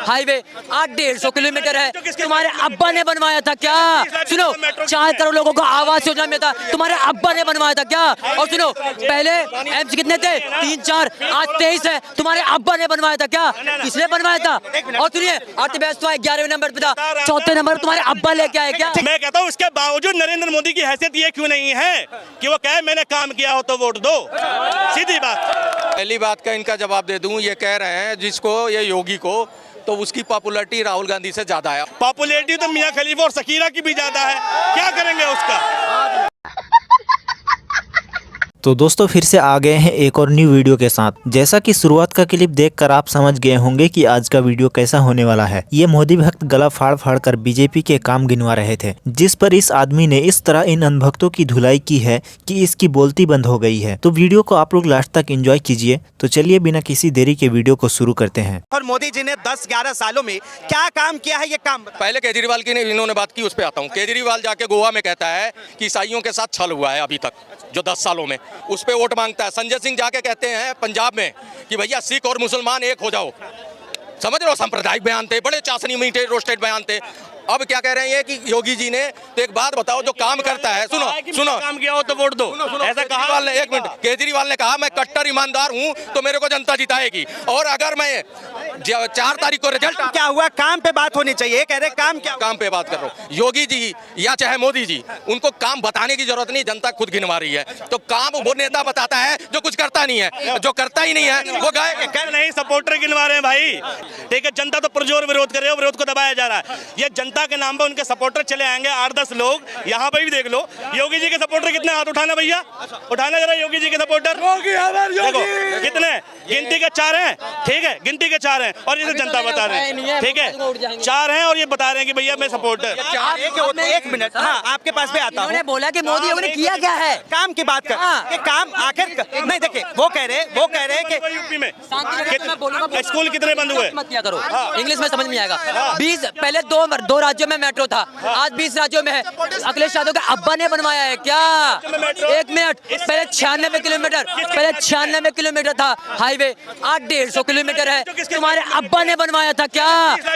Highway 850 kilometre है। तुम्हारे अब्बा ने बनवाया था क्या? सुनो, 4 करोड़ लोगों को आवास योजना में था, तुम्हारे अब्बा ने बनवाया था क्या? और सुनो, पहले एम्स कितने थे? 3-4, आज 23 है, तुम्हारे अब्बा ने बनवाया था क्या? किसने बनवाया था? और सुनिए, अर्थव्यवस्था 11वें नंबर पे था, 4थे नंबर तुम्हारे अब्बा लेके आए क्या? मैं कहता हूँ उसके बावजूद नरेंद्र मोदी की हैसियत ये क्यों नहीं है कि वो कहे मैंने काम किया हो तो वोट दो। सीधी बात। पहली बात का इनका जवाब दे दूं, ये कह रहे हैं जिसको ये योगी को, तो उसकी पॉपुलैरिटी राहुल गांधी से ज्यादा है। पॉपुलैरिटी तो मियां खलीफा और शकीरा की भी ज्यादा है, क्या करेंगे उसका। तो दोस्तों फिर से आ गए हैं एक और न्यू वीडियो के साथ। जैसा कि शुरुआत का क्लिप देखकर आप समझ गए होंगे कि आज का वीडियो कैसा होने वाला है। ये मोदी भक्त गला फाड़ फाड़ कर बीजेपी के काम गिनवा रहे थे, जिस पर इस आदमी ने इस तरह इन अनभक्तों की धुलाई की है कि इसकी बोलती बंद हो गई है। तो वीडियो को आप लोग लास्ट तक एंजॉय कीजिए। तो चलिए बिना किसी देरी के वीडियो को शुरू करते हैं। और मोदी जी ने 10-11 सालों में क्या काम किया है, ये काम पहले केजरीवाल की इन्होंने बात की, उस पर आता हूँ। केजरीवाल जाके गोवा में कहता है कि ईसाइयों के साथ छल हुआ है अभी तक जो 10 सालों में, उस पर वोट मांगता है। संजय सिंह जाके कहते हैं पंजाब में कि भैया सिख और मुसलमान एक हो जाओ। समझ रहे हो, सांप्रदायिक बयान थे, बड़े चाशनी मीठे रोस्टेड बयान थे। अब क्या कह रहे हैं कि योगी जी ने, तो एक बात बताओ, जो काम करता है, सुनो काम किया हो तो वोट दो। ऐसा कहा ने, एक मिनट, केजरीवाल ने कहा मैं कट्टर ईमानदार हूं तो मेरे को जनता जिताएगी, और अगर मैं 4 तारीख को रिजल्ट क्या हुआ, काम पे बात होनी चाहिए। कह रहे काम क्या, काम पे बात कर रहा हूँ। योगी जी या चाहे मोदी जी, उनको काम बताने की जरूरत नहीं, जनता खुद गिनवा रही है। तो काम वो नेता बताता है जो कुछ करता नहीं है, जो करता ही नहीं है वो गए कर नहीं, सपोर्टर गिनवा रहे हैं भाई। ठीक है, जनता तो पुरजोर विरोध कर रही है, विरोध को दबाया जा रहा है। ये जनता के नाम पर उनके सपोर्टर चले आएंगे 8-10 लोग। यहाँ पे भी देख लो, योगी जी के सपोर्टर कितने, हाथ उठाना भैया, उठाना जरा योगी जी के सपोर्टर। देखो कितने, गिनती के 4 हैं। ठीक है, गिनती के 4 हैं और ये जनता बता रहे हैं। ठीक है, 4 हैं और ये बता रहे हैं कि भैया मैं सपोर्टर। 1 मिनट, हाँ आपके पास भी आता हूँ। बोला कि मोदी ने किया क्या है, काम की बात कर, ये काम आखिर नहीं। देखिए वो कह रहे कि यूपी में स्कूल कितने बंद हुए, मत किया करो, इंग्लिश में समझ में आएगा। 20 पहले 2 राज्यों में मेट्रो था, आज 20 राज्यों में है। अखिलेश यादव के अब्बा ने बनवाया है क्या? 1 मिनट, पहले 96 किलोमीटर, पहले 96 किलोमीटर था हाईवे, 850 किलोमीटर है, तुम्हारे अब्बा ने बनवाया था क्या?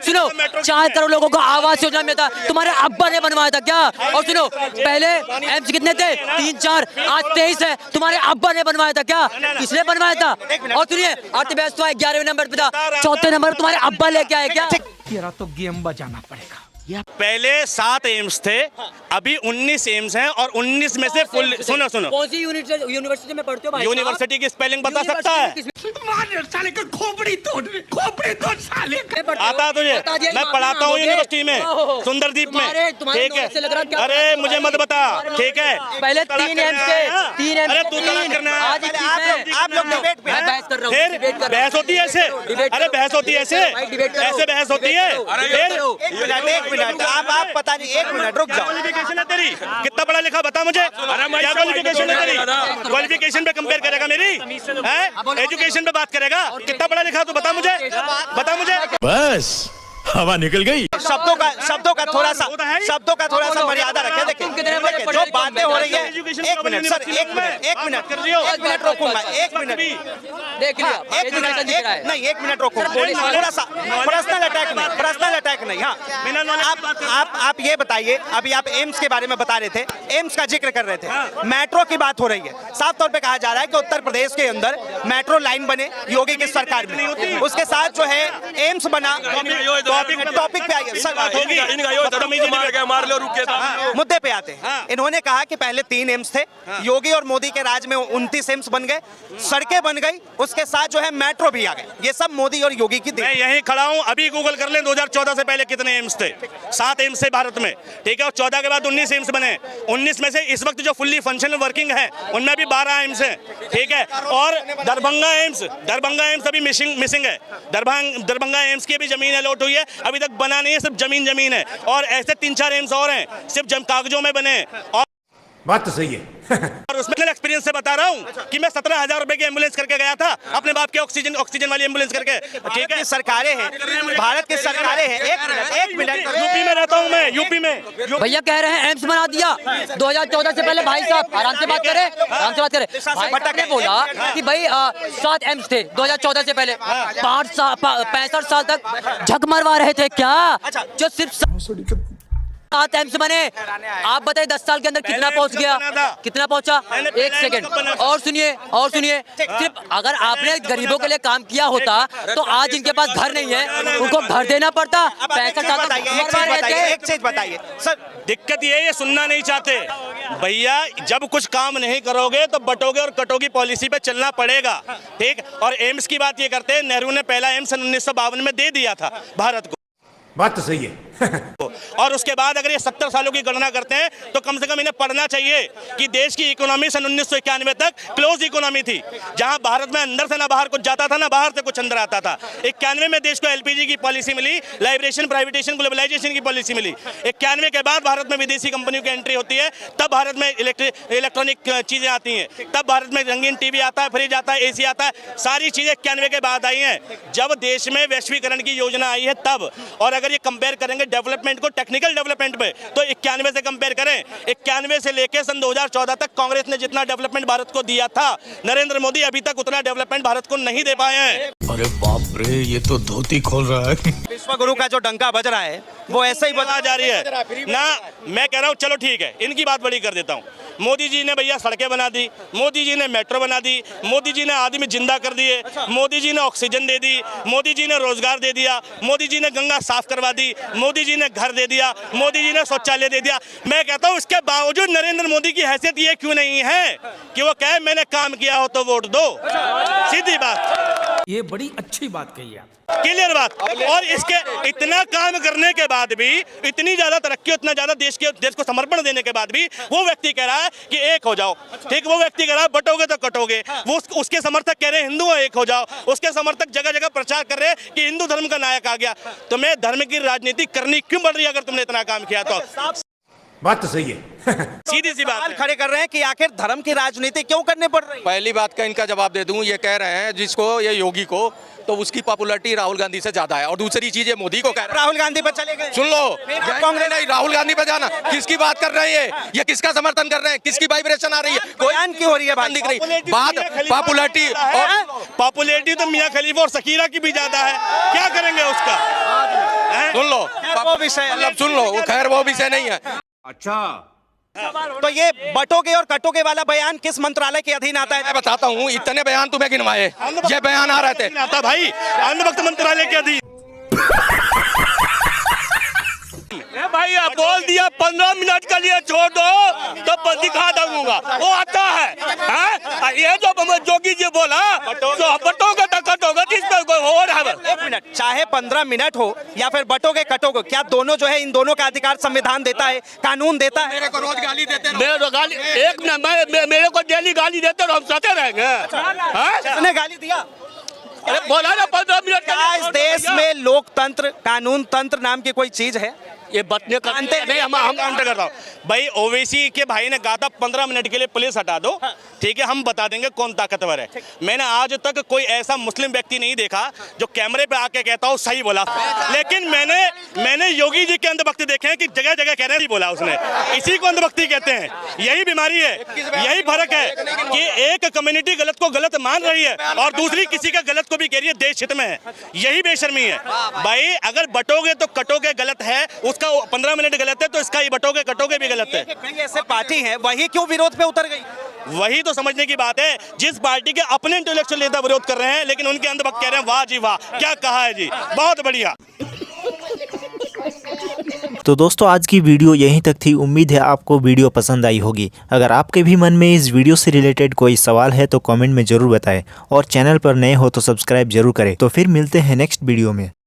सुनो, 4 करोड़ लोगों को आवास योजना में था, तुम्हारे अब्बा ने बनवाया था क्या? और सुनो, पहले एम्स कितने थे? 3-4, आज 23 है, तुम्हारे अब्बा ने बनवाया था क्या? किसने बनवाया था? और सुनिए, अर्थव्यवस्था 11वें नंबर पे था, 4थे नंबर तुम्हारे अब्बा लेके आए क्या? तो गेम बजाना पड़ेगा। पहले 7 एम्स थे, अभी 19 एम्स हैं और 19 में से फुल। सुनो कौन सी यूनिवर्सिटी में पढ़ते हो भाई? यूनिवर्सिटी की स्पेलिंग बता सकता है? साले का खोपड़ी तोड़ साले आता तुझे? मैं पढ़ाता हूँ यूनिवर्सिटी में, सुंदरदीप में। ठीक है, अरे मुझे मत बता। ठीक है, पहले 3 एम्स थे, 3 एम्स। अरे तू तलाक करना है, आप लोग डिबेट पे मैं बहस कर रहा हूँ। फिर बहस होती है ऐसे? अरे बहस होती है ऐसे, ऐसे बहस होती है? एक मिनट, आप पता नहीं, 1 मिनट रुक जाओ। क्वालिफिकेशन है तेरी, कितना पढ़ा लिखा बता मुझे, क्या क्वालिफिकेशन है तेरी? क्वालिफिकेशन पे कंपेयर करेगा मेरी, एजुकेशन पे बात करेगा? कितना पढ़ा लिखा तू बता मुझे, बता मुझे। बस हवा निकल गई। शब्दों का थोड़ा सा मर्यादा रखें। देखिए जो बातें हो रही है, 1 मिनट सर, 1 मिनट रोकूंगा, 1 मिनट देख लिया, नहीं 1 मिनट रोको, थोड़ा सा पर्सनल अटैक नहीं। हाँ, आप ये बताइए, अभी आप एम्स के बारे में बता रहे थे, एम्स का जिक्र कर रहे थे, मेट्रो की बात हो रही है। साफ तौर पे कहा जा रहा है कि उत्तर प्रदेश के अंदर मेट्रो लाइन बने योगी की सरकार में, उसके साथ जो है एम्स बना। टॉपिक पे आइए, मुद्दे पे आते हैं। इन्होंने कहा कि पहले 3 एम्स थे, योगी और मोदी के राज में 29 एम्स बन गए, सड़कें बन गई, उसके साथ जो है मेट्रो भी आ गए। ये सब मोदी और योगी की देन। मैं यहीं खड़ा हूं, अभी गूगल कर लें 2014 से पहले कितने एम्स थे। 7 एम्स थे भारत में। ठीक है, और 14 के बाद 19 एम्स बने। 19 में से इस वक्त जो फुल्ली फंक्शनल वर्किंग है उनमें भी 12 एम्स हैं। ठीक है, और दरभंगा एम्स अभी मिसिंग है। दरभंगा एम्स की भी जमीन अलॉट हुई है, अभी तक बना नहीं है, सिर्फ जमीन है। और ऐसे 3-4 एम्स और हैं, सिर्फ कागजों में बने। और बात तो सही है। और उसमें एक्सपीरियंस से बता रहा हूँ कि मैं 17,000 रुपए की एम्बुलेंस करके गया था अपने बाप के ऑक्सीजन वाली एम्बुलेंस करके। ठीक है, सरकारें हैं, भारत की सरकारें हैं। एक मिनट यूपी में रहता हूँ मैं, यूपी में। भैया कह रहे हैं एम्स बना दिया 2014 से पहले। भाई साहब आराम से बात करें, आराम से बात करें। भाई साहब ने बोला कि भाई 7 एम्स थे 2014 से पहले। 65 साल तक झक मरवा रहे थे क्या? जो सिर्फ 7 एम्स बने। आप बताइए 10 साल के अंदर कितना पहुंच गया, कितना पहुंचा? एक सेकंड और सुनिए, और सुनिए। सिर्फ अगर आपने गरीबों के लिए काम किया होता तो आज इनके पास घर नहीं है, उनको घर देना पड़ता। 65 साल तक एक चीज बताइए सर, दिक्कत ये सुनना नहीं चाहते भैया। जब कुछ काम नहीं करोगे तो बटोगे और कटोगी पॉलिसी पे चलना पड़ेगा। ठीक, और एम्स की बात ये करते हैं, नेहरू ने पहला एम्स 1952 में दे दिया था भारत को। बात तो सही है। और उसके बाद अगर ये 70 सालों की गणना करते हैं तो कम से कम इन्हें पढ़ना चाहिए कि देश की इकोनॉमी सन 1991 तक क्लोज इकोनॉमी थी, जहां भारत में अंदर से ना बाहर कुछ जाता था ना बाहर से कुछ अंदर आता था। 91 में देश को एलपीजी की पॉलिसी मिली, लाइब्रेशन, प्राइवेटेशन, ग्लोबलाइजेशन की पॉलिसी मिली। 91 के बाद भारत में विदेशी कंपनियों की एंट्री होती है, तब भारत में इलेक्ट्रॉनिक चीजें आती हैं, तब भारत में रंगीन टीवी आता है, फ्रिज आता है, एसी आता है। सारी चीजें 91 के बाद आई हैं, जब देश में वैश्वीकरण की योजना आई है तब। और अगर ये कंपेयर करेंगे डेवलपमेंट को टेक्निकल डेवलपमेंट में तो 91 से कंपेयर करें, 91 से लेकर सन 2014 तक कांग्रेस ने जितना डेवलपमेंट भारत को दिया था, नरेंद्र मोदी अभी तक उतना डेवलपमेंट भारत को नहीं दे पाए हैं। अरे बाप रे, ये तो धोती खोल रहा है। विश्व गुरु का जो डंका बज रहा है वो ऐसे ही बजा जा रही है ना। मैं कह रहा हूँ चलो ठीक है, इनकी बात बड़ी कर देता हूँ। मोदी जी ने भैया सड़कें बना दी, मोदी जी ने मेट्रो बना दी, मोदी जी ने आदमी जिंदा कर दिए, मोदी जी ने ऑक्सीजन दे दी, मोदी जी ने रोजगार दे दिया, मोदी जी ने गंगा साफ करवा दी, मोदी जी ने घर दे दिया, मोदी जी ने शौचालय दे दिया। मैं कहता हूँ इसके बावजूद नरेंद्र मोदी की हैसियत ये क्यों नहीं है कि वो कहे मैंने काम किया हो तो वोट दो? सीधी बात, ये बड़ी अच्छी बात कही आप। क्लियर बात। और इसके इतना काम करने के बाद भी, इतनी ज्यादा तरक्की, इतना ज्यादा देश को समर्पण देने के बाद भी वो व्यक्ति कह रहा है कि एक हो जाओ। ठीक, वो व्यक्ति कह रहा है बटोगे तो कटोगे। वो उसके समर्थक कह रहे हैं हिंदू एक हो जाओ। उसके समर्थक जगह जगह प्रचार कर रहे हैं कि हिंदू धर्म का नायक आ गया। तुम्हें धर्म की राजनीति करनी क्यों पड़ रही है अगर तुमने इतना काम किया तो? बात तो सही है। सीधी सी बात खड़े कर रहे हैं कि आखिर धर्म की राजनीति क्यों करनी पड़ रही है? पहली बात का इनका जवाब दे दूं, ये कह रहे हैं जिसको ये योगी को, तो उसकी पॉपुलैरिटी राहुल गांधी से ज्यादा है। और दूसरी चीज ये मोदी को कह रहे हैं राहुल गांधी पर चले गए। सुन लो, कांग्रेस नहीं राहुल गांधी पे जाना, किसकी बात कर रहे हैं ये किसका समर्थन कर रहे हैं, किसकी वाइब्रेशन आ रही है? कोई बयान क्यों हो रही है बात? दिख रही बात पॉपुलैरिटी, और पॉपुलैरिटी तो मियां खलीफा और शकीरा की भी ज्यादा है। क्या करेंगे उसका? सुन लो, वो विषय मतलब सुन लो, वो खैर वो विषय नहीं है। अच्छा, तो ये बटोगे और कटोगे वाला बयान किस मंत्रालय के अधीन आता है? मैं बताता हूँ, इतने बयान तुम्हें गिनवाए, ये बयान आ रहे थे। आता भाई अन्न वक्त मंत्रालय के अधीन। भाई आप बोल दिया 15 मिनट के लिए छोड़ दो तो दिखा दूंगा, वो आता है। ये जो जोगी जी बोला तो बटोगे तो कटोगे, जिस पर कोई हो रहा है। 1 मिनट, चाहे 15 मिनट हो या फिर बटोगे कटोगे, क्या दोनों जो है, इन दोनों का अधिकार संविधान देता है, कानून देता है? मेरे को रोज गाली देते हैं। मेरे गाली एक मिनट, मेरे को डेली गाली देते और हम सहते रहेंगे। किसने गाली दिया? अरे बोला ना 15 मिनट। क्या इस देश में लोकतंत्र, कानून तंत्र नाम की कोई चीज है? ये बतने करते नहीं, हम काउंटर करता हूँ भाई। ओवैसी के भाई ने कहा था 15 मिनट के लिए पुलिस हटा दो, ठीक है, हम बता देंगे कौन ताकतवर है। मैंने आज तक कोई ऐसा मुस्लिम व्यक्ति नहीं देखा जो कैमरे पे आके कहता हो सही बोला। लेकिन मैंने योगी जी के अंधभक्ति देखे हैं कि जगह जगह कह रहे हैं बोला उसने, इसी को अंधभक्ति कहते हैं। यही बीमारी है, यही फर्क है कि एक कम्युनिटी गलत को गलत मान रही है और दूसरी किसी का गलत को भी कह रही है देश हित में है। यही बेशर्मी है भाई। अगर बटोगे तो कटोगे गलत है, उसका 15 मिनट गलत है, तो इसका ही बटोगे कटोगे भी गलत है। कई ऐसे पार्टी है वही क्यों विरोध पे उतर गई? वही तो समझने की बात है, जिस पार्टी के अपने इंटेलेक्चुअल नेता विरोध कर रहे हैं लेकिन उनके अंधभक्त कह रहे हैं वाह जी वाह, क्या कहा है जी, बहुत बढ़िया। तो दोस्तों आज की वीडियो यहीं तक थी। उम्मीद है आपको वीडियो पसंद आई होगी। अगर आपके भी मन में इस वीडियो से रिलेटेड कोई सवाल है तो कमेंट में ज़रूर बताएं और चैनल पर नए हो तो सब्सक्राइब जरूर करें। तो फिर मिलते हैं नेक्स्ट वीडियो में।